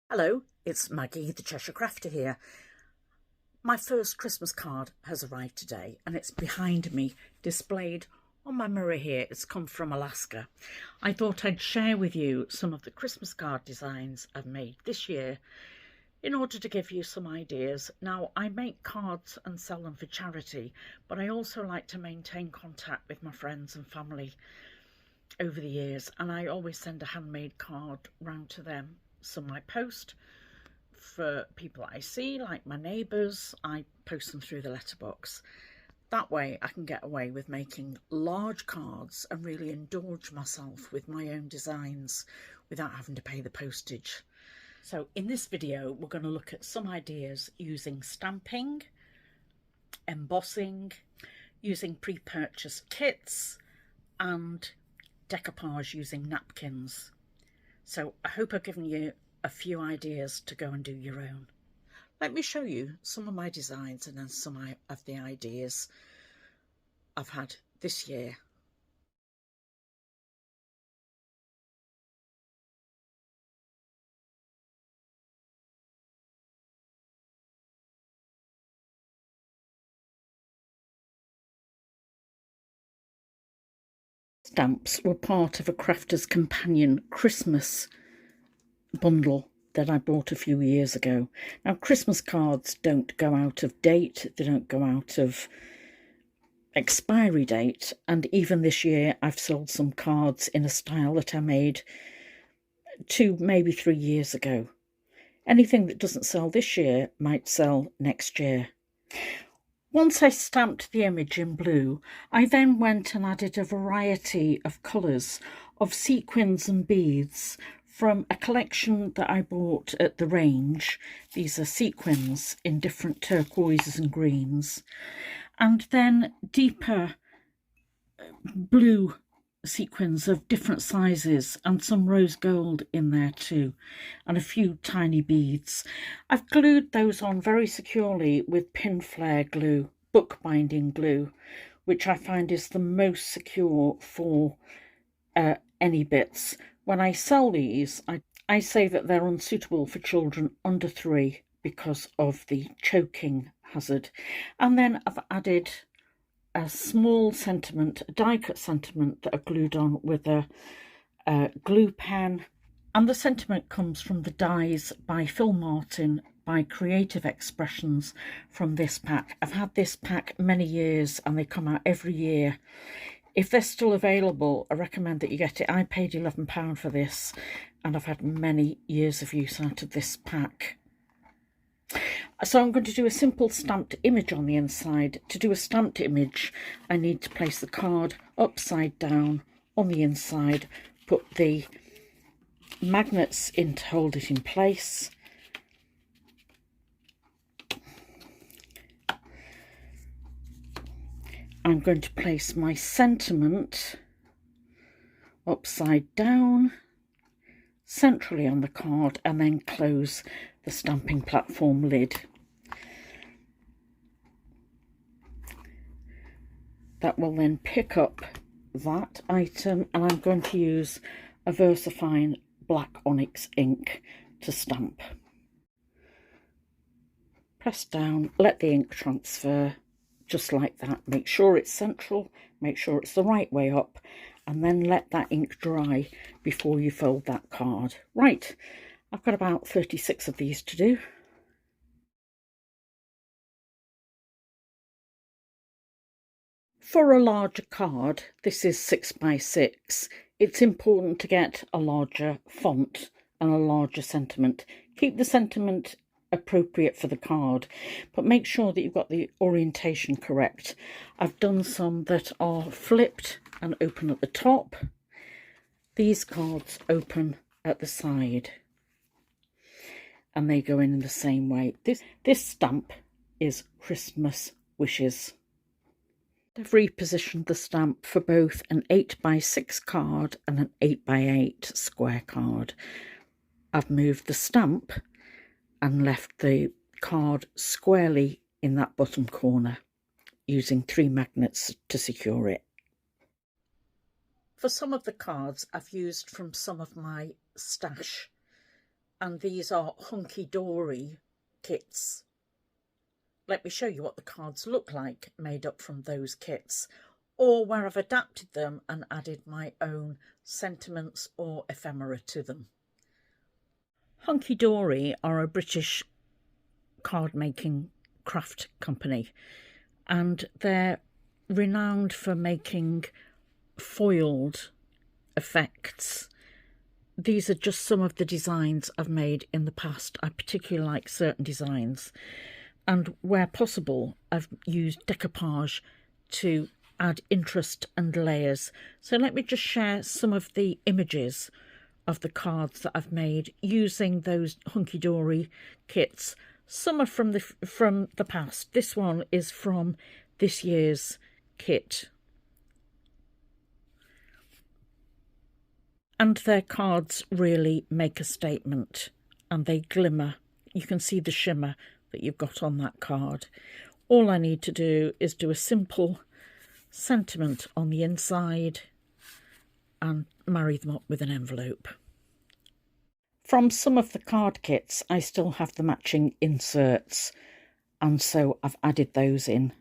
Hello, it's Maggie the Cheshire Crafter here. My first Christmas card has arrived today and it's behind me, displayed on my mirror here. It's come from Alaska. I thought I'd share with you some of the Christmas card designs I've made this year in order to give you some ideas. Now, I make cards and sell them for charity, but I also like to maintain contact with my friends and family over the years, and I always send a handmade card round to them. Some I post for people I see, like my neighbours. I post them through the letterbox. That way I can get away with making large cards and really indulge myself with my own designs without having to pay the postage. So in this video we're going to look at some ideas using stamping, embossing, using pre-purchased kits and decoupage using napkins. So I hope I've given you a few ideas to go and do your own. Let me show you some of my designs and then some of the ideas I've had this year. Stamps were part of a Crafter's Companion Christmas bundle that I bought a few years ago. Now, Christmas cards don't go out of date, they don't go out of expiry date, and even this year I've sold some cards in a style that I made 2, maybe 3 years ago. Anything that doesn't sell this year might sell next year. Once I stamped the image in blue, I then went and added a variety of colours of sequins and beads from a collection that I bought at the range. These are sequins in different turquoises and greens, and then deeper blue sequins of different sizes and some rose gold in there too, and a few tiny beads. I've glued those on very securely with Pinflair glue, bookbinding glue, which I find is the most secure for any bits. When I sell these, I say that they're unsuitable for children under 3 because of the choking hazard. And then I've added a small sentiment, a die cut sentiment that I glued on with a glue pen. And the sentiment comes from the dies by Phil Martin by Creative Expressions from this pack. I've had this pack many years and they come out every year. If they're still available, I recommend that you get it. I paid £11 for this and I've had many years of use out of this pack. So I'm going to do a simple stamped image on the inside. To do a stamped image, I need to place the card upside down on the inside, put the magnets in to hold it in place. I'm going to place my sentiment upside down, centrally on the card, and then close the stamping platform lid. That will then pick up that item, and I'm going to use a Versafine black Onyx ink to stamp. Press down, let the ink transfer, just like that. Make sure it's central, make sure it's the right way up, and then let that ink dry before you fold that card. Right, I've got about 36 of these to do. For a larger card, this is 6 by 6, it's important to get a larger font and a larger sentiment. Keep the sentiment appropriate for the card, but make sure that you've got the orientation correct. I've done some that are flipped and open at the top. These cards open at the side and they go in the same way. This stamp is Christmas Wishes. I've repositioned the stamp for both an 8 by 6 card and an 8 by 8 square card. I've moved the stamp and left the card squarely in that bottom corner, using 3 magnets to secure it. For some of the cards I've used from some of my stash and these are Hunkydory kits. Let me show you what the cards look like made up from those kits, or where I've adapted them and added my own sentiments or ephemera to them. Hunkydory are a British card making craft company, and they're renowned for making foiled effects. These are just some of the designs I've made in the past. I particularly like certain designs, and where possible I've used decoupage to add interest and layers. So let me just share some of the images of the cards that I've made using those Hunkydory kits. Some are from the past. This one is from this year's kit. And their cards really make a statement, and they glimmer. You can see the shimmer that you've got on that card. All I need to do is do a simple sentiment on the inside and marry them up with an envelope. From some of the card kits, I still have the matching inserts, and so I've added those in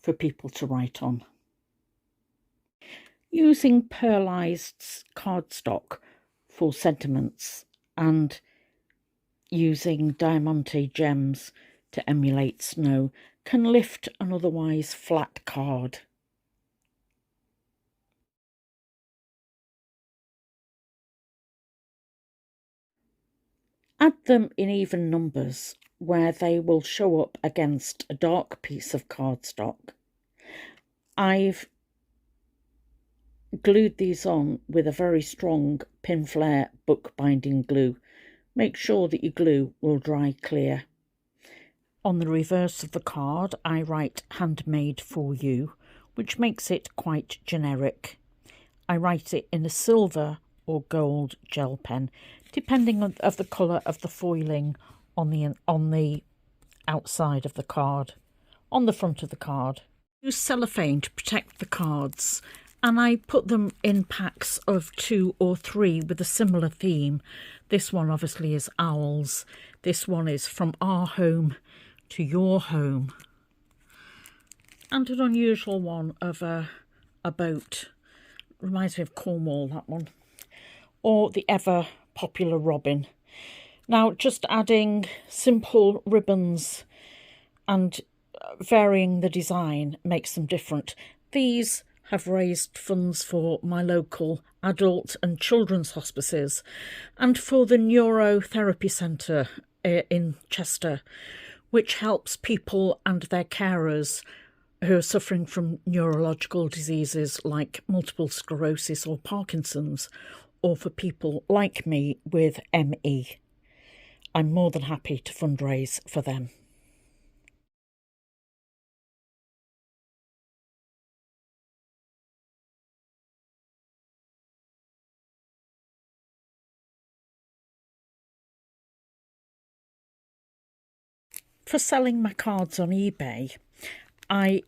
for people to write on. Using pearlised cardstock for sentiments and using diamante gems to emulate snow can lift an otherwise flat card. Add them in even numbers where they will show up against a dark piece of cardstock. I've glued these on with a very strong Pinflair bookbinding glue. Make sure that your glue will dry clear. On the reverse of the card, I write "Handmade for You," which makes it quite generic. I write it in a silver or gold gel pen, depending on the colour of the foiling on the outside of the card, on the front of the card. Use cellophane to protect the cards, and I put them in packs of 2 or 3 with a similar theme. This one obviously is owls. This one is from our home to your home. And an unusual one of a boat. Reminds me of Cornwall, that one. Or the ever popular robin. Now, just adding simple ribbons and varying the design makes them different. These have raised funds for my local adult and children's hospices and for the neurotherapy centre in Chester, which helps people and their carers who are suffering from neurological diseases like multiple sclerosis or Parkinson's, or for people like me with ME. I'm more than happy to fundraise for them. For selling my cards on eBay, I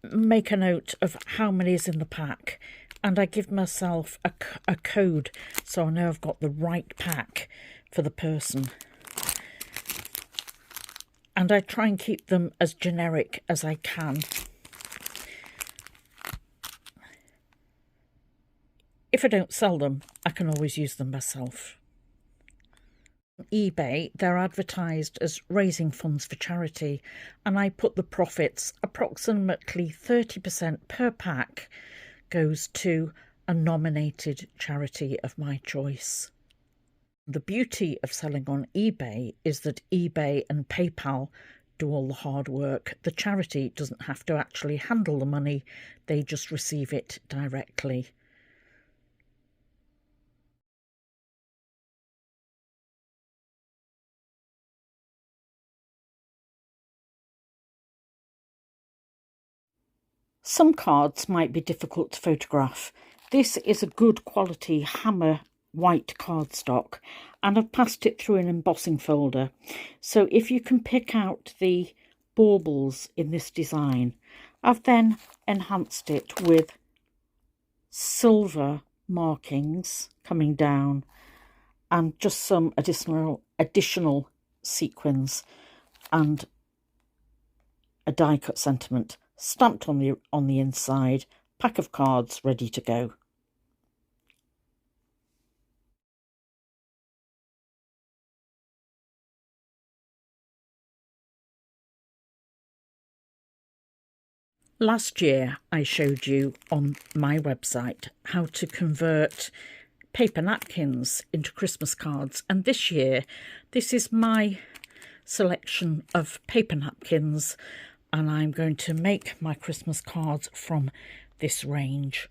make a note of how many is in the pack, and I give myself a code so I know I've got the right pack for the person. And I try and keep them as generic as I can. If I don't sell them, I can always use them myself. On eBay, they're advertised as raising funds for charity, and I put the profits, approximately 30% per pack, goes to a nominated charity of my choice. The beauty of selling on eBay is that eBay and PayPal do all the hard work. The charity doesn't have to actually handle the money, they just receive it directly. Some cards might be difficult to photograph. This is a good quality hammer white cardstock, and I've passed it through an embossing folder. So if you can pick out the baubles in this design, I've then enhanced it with silver markings coming down and just some additional sequins and a die cut sentiment stamped on the inside. Pack of cards ready to go. Last year I showed you on my website how to convert paper napkins into Christmas cards, and this year this is my selection of paper napkins, and I'm going to make my Christmas cards from this range.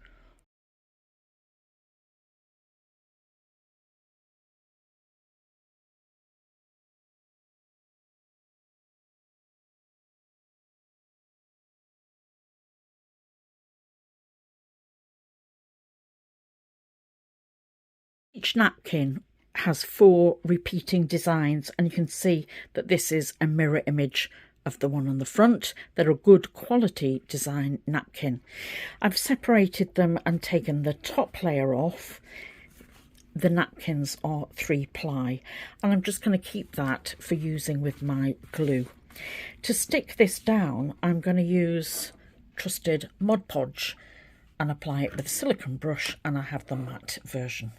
Each napkin has 4 repeating designs, and you can see that this is a mirror image of the one on the front. They're a good quality design napkin. I've separated them and taken the top layer off. The napkins are 3-ply, and I'm just going to keep that for using with my glue. To stick this down, I'm going to use trusted Mod Podge and apply it with a silicone brush, and I have the matte version.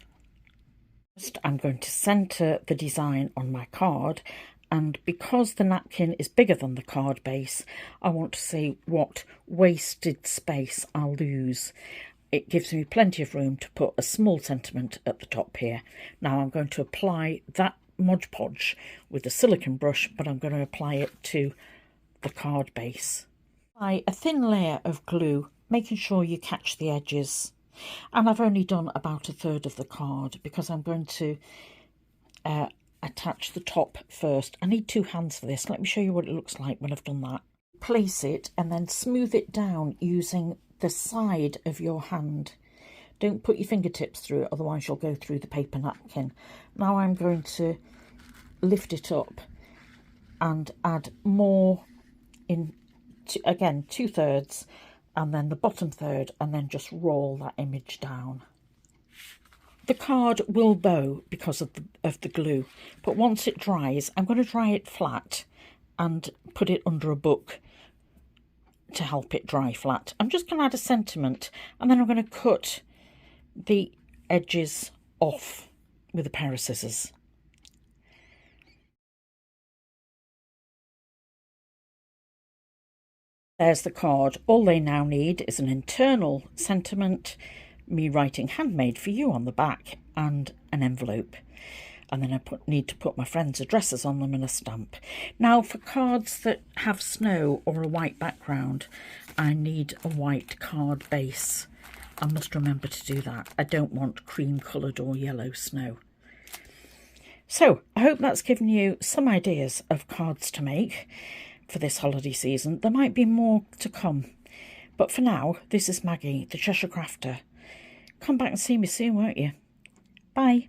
First, I'm going to centre the design on my card, and because the napkin is bigger than the card base, I want to see what wasted space I'll lose. It gives me plenty of room to put a small sentiment at the top here. Now I'm going to apply that Mod Podge with a silicone brush, but I'm going to apply it to the card base. Apply a thin layer of glue, making sure you catch the edges. And I've only done about 1/3 of the card because I'm going to attach the top first. I need 2 hands for this. Let me show you what it looks like when I've done that. Place it and then smooth it down using the side of your hand. Don't put your fingertips through it, otherwise you'll go through the paper napkin. Now I'm going to lift it up and add more in, again 2/3, and then the bottom third, and then just roll that image down. The card will bow because of the glue, but once it dries, I'm going to dry it flat and put it under a book to help it dry flat. I'm just going to add a sentiment, and then I'm going to cut the edges off with a pair of scissors. There's the card. All they now need is an internal sentiment, me writing handmade for you on the back, and an envelope. And then I need to put my friends' addresses on them and a stamp. Now for cards that have snow or a white background, I need a white card base. I must remember to do that. I don't want cream coloured or yellow snow. So I hope that's given you some ideas of cards to make for this holiday season. There might be more to come, but for now, this is Maggie, the Cheshire Crafter. Come back and see me soon, won't you? Bye.